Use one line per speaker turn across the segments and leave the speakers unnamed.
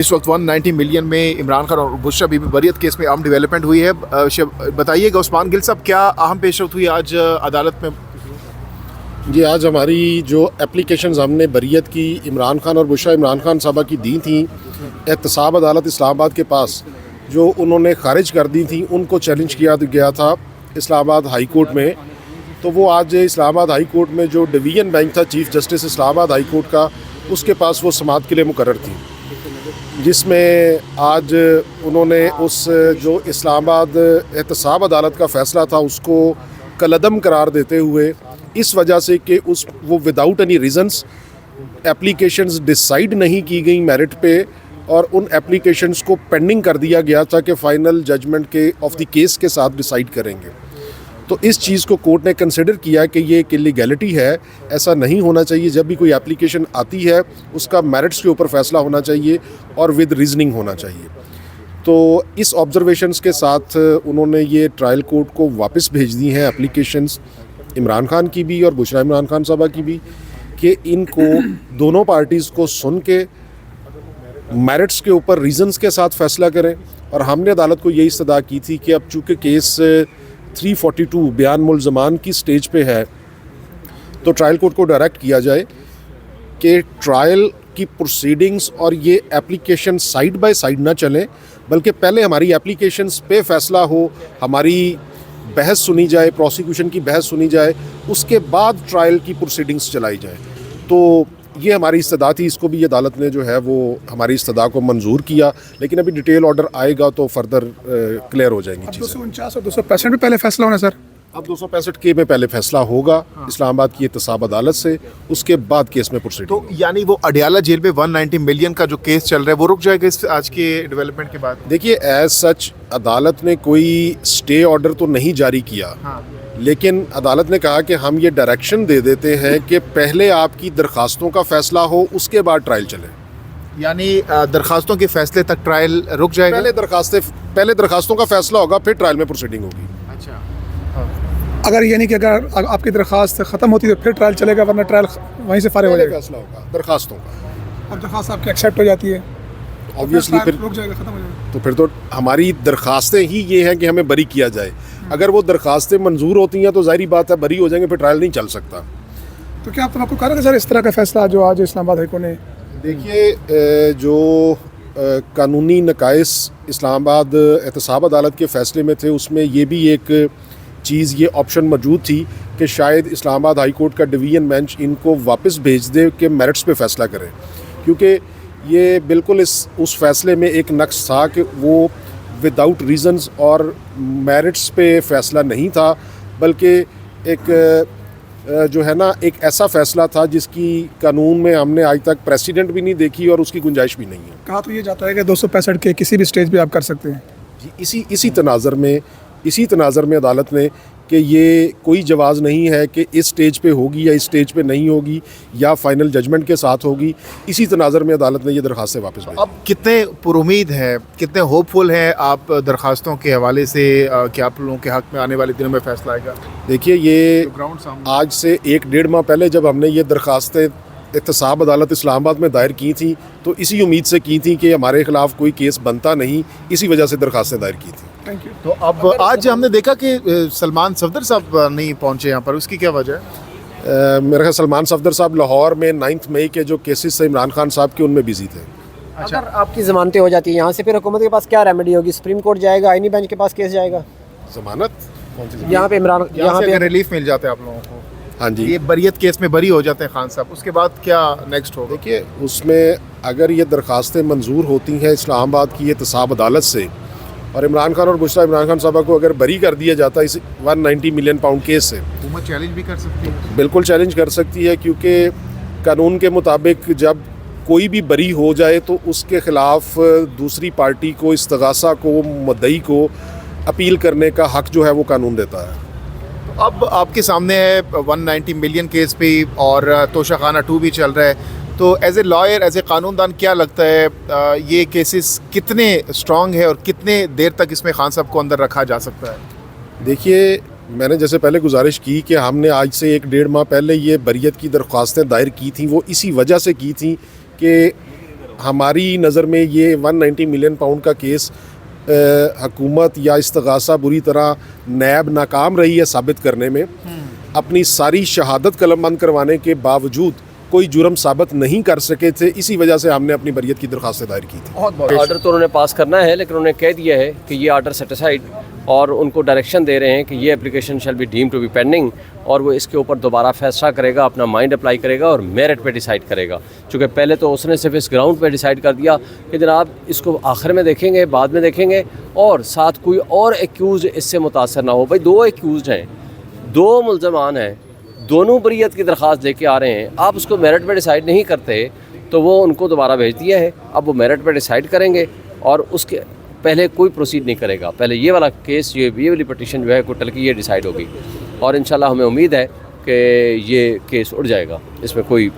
इस वक्त 190 मिलियन में इमरान खान और बुशरा बीबी बरियत केस में अहम डेवलपमेंट हुई है। बताइएगा उस्मान गिल साहब, क्या अहम पेशरफ्त हुई आज अदालत में?
जी, आज हमारी जो एप्लीकेशंस हमने बरियत की इमरान खान और बुशरा इमरान खान साहबा की दी थी एहतसाब अदालत इस्लामाबाद के पास, जो उन्होंने खारिज कर दी थी, उनको चैलेंज किया गया था इस्लामाबाद हाई कोर्ट में। तो वो आज इस्लामाबाद हाई कोर्ट में जो डिवीज़न बेंच था chief justice Islamabad high court का, उसके पास वो समाअत के लिए मुकर्रर थी, जिसमें आज उन्होंने उस जो इस्लामाबाद एहतसाब अदालत का फ़ैसला था उसको कलअदम करार देते हुए, इस वजह से कि वो without any reasons applications decide नहीं की गई मेरिट पे, और उन एप्लीकेशंस को पेंडिंग कर दिया गया था कि फ़ाइनल जजमेंट के ऑफ द केस के साथ डिसाइड करेंगे। तो इस चीज़ को कोर्ट ने कंसिडर किया कि ये एक इलीगैलिटी है, ऐसा नहीं होना चाहिए। जब भी कोई एप्लीकेशन आती है उसका मेरिट्स के ऊपर फ़ैसला होना चाहिए और विद रीजनिंग होना चाहिए। तो इस ऑब्जर्वेशंस के साथ उन्होंने ये ट्रायल कोर्ट को वापस भेज दी हैं एप्लीकेशंस, इमरान खान की भी और बुशरा इमरान खान साहबा की भी, कि इनको दोनों पार्टीज़ को सुन के मेरिट्स के ऊपर रीज़न्स के साथ फ़ैसला करें। और हमने अदालत को यही इस्तदा की थी कि अब चूँकि केस 342 बयान मुल्ज़मान की स्टेज पे है, तो ट्रायल कोर्ट को डायरेक्ट किया जाए कि ट्रायल की प्रोसीडिंग्स और ये एप्लीकेशन साइड बाय साइड ना चलें, बल्कि पहले हमारी एप्लीकेशंस पे फ़ैसला हो, हमारी बहस सुनी जाए, प्रोसिक्यूशन की बहस सुनी जाए, उसके बाद ट्रायल की प्रोसीडिंग्स चलाई जाए। तो ये हमारी इस्तदा थी, इसको भी अदालत ने जो है वो हमारी इस्तदा को मंजूर किया, लेकिन अभी डिटेल ऑर्डर आएगा तो फर्दर क्लियर हो जाएंगी चीज़ें।
249 और 265 में पहले फैसला होना सर?
अब 265 के में पहले फैसला होगा इस्लामाबाद की एहतसाब अदालत से, उसके बाद केस में प्रोसीडिंग।
तो यानी वो अडियाला जेल में 190 मिलियन का जो केस चल रहा है वो रुक जाएगा इस आज के डेवलपमेंट के बाद?
देखिए, एज सच अदालत ने कोई स्टे ऑर्डर तो नहीं जारी किया, लेकिन अदालत ने कहा कि हम ये डायरेक्शन दे देते हैं कि पहले आपकी दरखास्तों का फ़ैसला हो, उसके बाद ट्रायल चले।
यानी दरखास्तों के फैसले तक ट्रायल रुक जाएगा?
पहले दरखास्तों का फ़ैसला होगा, फिर ट्रायल में प्रोसीडिंग होगी।
अच्छा,
अगर यानी कि अगर आपकी दरखास्त ख़त्म होती है तो फिर ट्रायल चलेगा, वरना ट्रायल वहीं से फारिग हो
पहले
जाएगा?
फैसला होगा दरखास्तों का,
और दरखास्त आपकी एक्सेप्ट हो जाती है
ऑब्वियसली फिर
रुक जाएगा, ख़त्म हो जाएगा।
तो फिर तो हमारी दरखास्तें ही ये हैं कि हमें बरी किया जाए। अगर वो दरखास्तें मंजूर होती हैं तो जाहिर बात है बरी हो जाएंगे, फिर ट्रायल नहीं चल सकता।
तो क्या आपको कहा कि सर इस तरह का फैसला जो आज इस्लामाबाद हाई कोर्ट ने?
देखिए, जो कानूनी नकाइस इस्लामाबाद एहतसाब अदालत के फ़ैसले में थे, उसमें ये भी एक चीज़, ये ऑप्शन मौजूद थी कि शायद इस्लामाबाद हाई कोर्ट का डिवीज़न बेंच इनको वापस भेज दे कि मेरिट्स पे फ़ैसला करें, क्योंकि ये बिल्कुल उस फैसले में एक नक्स था कि वो विदाउट रीज़न्स और मेरिट्स पे फ़ैसला नहीं था, बल्कि एक जो है ना, एक ऐसा फ़ैसला था जिसकी कानून में हमने आज तक प्रेसिडेंट भी नहीं देखी और उसकी गुंजाइश भी नहीं है।
कहा तो ये जाता है कि 265 के किसी भी स्टेज पे आप कर सकते हैं
जी। इसी तनाज़र में अदालत ने कि ये कोई जवाज़ नहीं है कि इस स्टेज पे होगी या इस स्टेज पे नहीं होगी या फाइनल जजमेंट के साथ होगी, इसी तनाज़र में अदालत ने ये दरखास्तें वापस भेजी।
अब कितने पुरुमीद हैं, कितने होपफुल हैं आप दरखास्तों के हवाले से कि आप लोगों के हक़ में आने वाले दिनों में फ़ैसला आएगा?
देखिए, ये आज से 1-1.5 माह पहले जब हमने ये दरखास्तें एहतसाब अदालत इस्लामाबाद में दायर की थी, तो इसी उम्मीद से की थी कि हमारे ख़िलाफ़ कोई केस बनता नहीं, इसी वजह से दरखास्तें दायर की थी।
Thank you.
तो अब आज हमने देखा कि सलमान सफदर साहब नहीं पहुंचे यहाँ पर, उसकी क्या वजह है?
मेरे ख्याल सलमान सफदर साहब लाहौर में 9 मई के जो केसेस थे इमरान खान साहब के, उनमें बिजी थे।
अच्छा, अगर आपकी ज़मानतें हो जाती है यहाँ से, फिर हुकूमत के पास क्या रेमेडी होगी? सुप्रीम कोर्ट जाएगा, आईनी बेंच के पास केस जाएगा?
जमानत कौन सी?
यहाँ पे इमरान, यहाँ पे
रिलीफ मिल जाता है आप लोगों को?
हाँ जी,
ये बरियत केस में बरी हो जाते हैं खान साहब, उसके बाद क्या नेक्स्ट होगा?
देखिए, उसमें अगर ये दरखास्तें मंजूर होती हैं इस्लामाबाद की एहतसाब अदालत से, और इमरान खान और बुशरा इमरान खान साहबा को अगर बरी कर दिया जाता है इस 190 मिलियन पाउंड केस से,
हुकूमत चैलेंज भी कर सकती है?
बिल्कुल चैलेंज कर सकती है, क्योंकि कानून के मुताबिक जब कोई भी बरी हो जाए तो उसके ख़िलाफ़ दूसरी पार्टी को, इस्तगासा को, मुद्दई को अपील करने का हक़ जो है वो कानून देता है।
तो अब आपके सामने है 190 मिलियन केस पे, और तोशाखाना 2 भी चल रहा है, तो as a lawyer, as a कानूनदान, क्या लगता है ये केसेस कितने स्ट्रॉन्ग है और कितने देर तक इसमें खान साहब को अंदर रखा जा सकता है?
देखिए, मैंने जैसे पहले गुजारिश की कि हमने आज से 1-1.5 माह पहले ये बरियत की दरख्वास्तें दायर की थी, वो इसी वजह से की थी कि हमारी नज़र में ये 190 मिलियन पाउंड का केस हुकूमत या इस्तगासा बुरी तरह नैब नाकाम रही है साबित करने में। अपनी सारी शहादत कलमबंद करवाने के बावजूद कोई जुर्म साबित नहीं कर सके थे, इसी वजह से हमने अपनी बरियत की दरख्वास्त दायर की थी।
ऑर्डर तो उन्होंने पास करना है, लेकिन उन्होंने कह दिया है कि ये ऑर्डर सेटिसाइड, और उनको डायरेक्शन दे रहे हैं कि ये application shall be deemed to be pending, और वो इसके ऊपर दोबारा फैसला करेगा, अपना माइंड अप्लाई करेगा और मेरिट पे डिसाइड करेगा। चूँकि पहले तो उसने सिर्फ इस ग्राउंड पे डिसाइड कर दिया कि जनाब इसको आखिर में देखेंगे, बाद में देखेंगे, और साथ कोई और एक्यूज़ इससे मुतासर ना हो। भाई 2 एक्यूज़ हैं, 2 मुल्ज़मान हैं, दोनों बरियत की दरख्वास्त लेके आ रहे हैं, आप उसको मेरिट पे डिसाइड नहीं करते तो वो उनको दोबारा भेज दिया है। अब वो मेरिट पे डिसाइड करेंगे और उसके पहले कोई प्रोसीड नहीं करेगा। पहले ये वाला केस, ये वाली पटिशन जो है कोटल की, ये डिसाइड होगी, और इंशाल्लाह हमें उम्मीद है कि ये केस उड़ जाएगा। इसमें कोई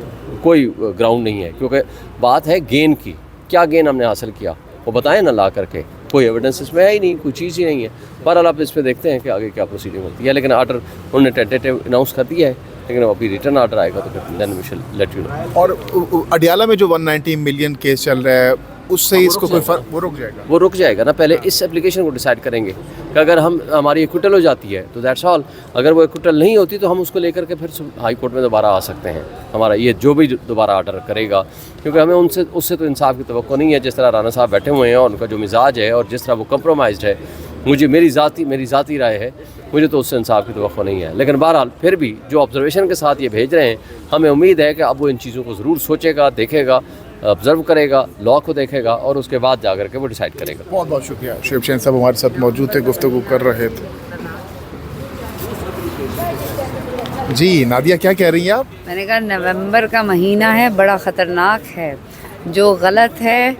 ग्राउंड नहीं है, क्योंकि बात है गेन की। क्या गेन हमने हासिल किया वो बताएं ना ला करके, कोई एविडेंस इसमें है ही नहीं, कोई चीज़ ही नहीं है। बहरहाल आप इस पर देखते हैं कि आगे क्या प्रोसीडिंग होती है, लेकिन ऑर्डर उन्होंने टेंटेटिव अनाउंस कर दिया है, लेकिन अभी रिटर्न ऑर्डर आएगा तो फिर then we will let you know.
और अडियाला में जो 190 मिलियन केस चल रहा है, उससे इसको कोई फर्क, वो रुक जाएगा ना। पहले इस एप्लीकेशन को डिसाइड करेंगे कि अगर हमारी एक्विटल हो जाती है तो दैट्स ऑल। अगर वो एक्विटल नहीं होती तो हम उसको लेकर के फिर हाई कोर्ट में दोबारा आ सकते हैं। हमारा ये जो भी दोबारा ऑर्डर करेगा, क्योंकि हमें उससे तो इंसाफ की तवक्को नहीं है। जिस तरह राना साहब बैठे हुए हैं और उनका जो मिजाज है और जिस तरह वो कंप्रोमाइज़्ड है, मेरी ज़ाती राय है, मुझे तो उससे इंसाफ की तवक्को नहीं है। लेकिन बहरहाल फिर भी जो ऑब्जर्वेशन के साथ ये भेज रहे हैं, हमें उम्मीद है कि अब वो इन चीज़ों को ज़रूर सोचेगा, देखेगा, ऑब्ज़र्व करेगा, लॉ को देखेगा और उसके बाद जा कर के वो डिसाइड करेगा। बहुत बहुत शुक्रिया। शिवशेन साहब हमारे साथ मौजूद थे, गुफ्तगू कर रहे थे। जी नादिया, क्या कह रही हैं आप?
मैंने कहा नवंबर का महीना है, बड़ा ख़तरनाक है। जो गलत है,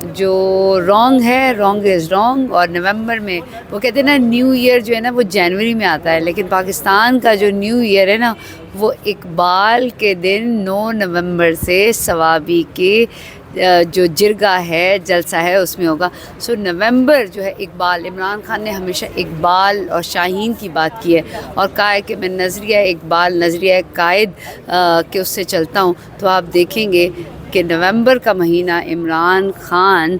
जो रॉन्ग है, रॉन्ग इज़ रॉन्ग। और नवंबर में वो कहते हैं ना, न्यू ईयर जो है ना वो जनवरी में आता है, लेकिन पाकिस्तान का जो न्यू ईयर है ना वो इकबाल के दिन 9 नवंबर से सवाबी के जो जिरगा है, जलसा है, उसमें होगा। सो नवंबर जो है इकबाल, इमरान खान ने हमेशा इकबाल और शाहीन की बात की है और कहा है कि मैं नज़रिया इकबाल, नज़रिया कायद के उससे चलता हूँ। तो आप देखेंगे कि नवंबर का महीना इमरान खान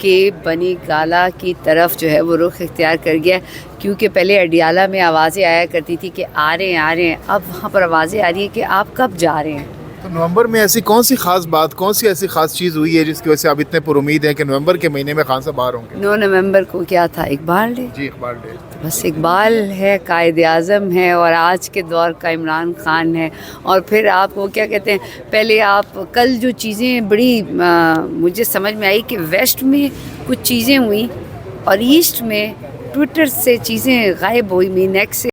के बनी गाला की तरफ जो है वो रुख इख्तियार कर गया, क्योंकि पहले अडियाला में आवाज़ें आया करती थी कि आ रहे हैं, अब वहाँ पर आवाज़ें आ रही हैं कि आप कब जा रहे हैं।
तो नवंबर में ऐसी कौन सी खास बात, कौन सी ऐसी खास चीज़ हुई है जिसकी वजह से आप इतने पुरुमीद हैं कि नवंबर के महीने में खान साहब बाहर होंगे?
9 नवंबर को क्या था? इकबाल डे।
जी, इकबाल डे।
बस इकबाल है, कायद आज़म है और आज के दौर का इमरान खान है। और फिर आप वो क्या कहते हैं, पहले आप कल जो चीज़ें बड़ी मुझे समझ में आई कि वेस्ट में कुछ चीज़ें हुई और ईस्ट में ट्विटर से चीज़ें गायब हुई। नेक्स्ट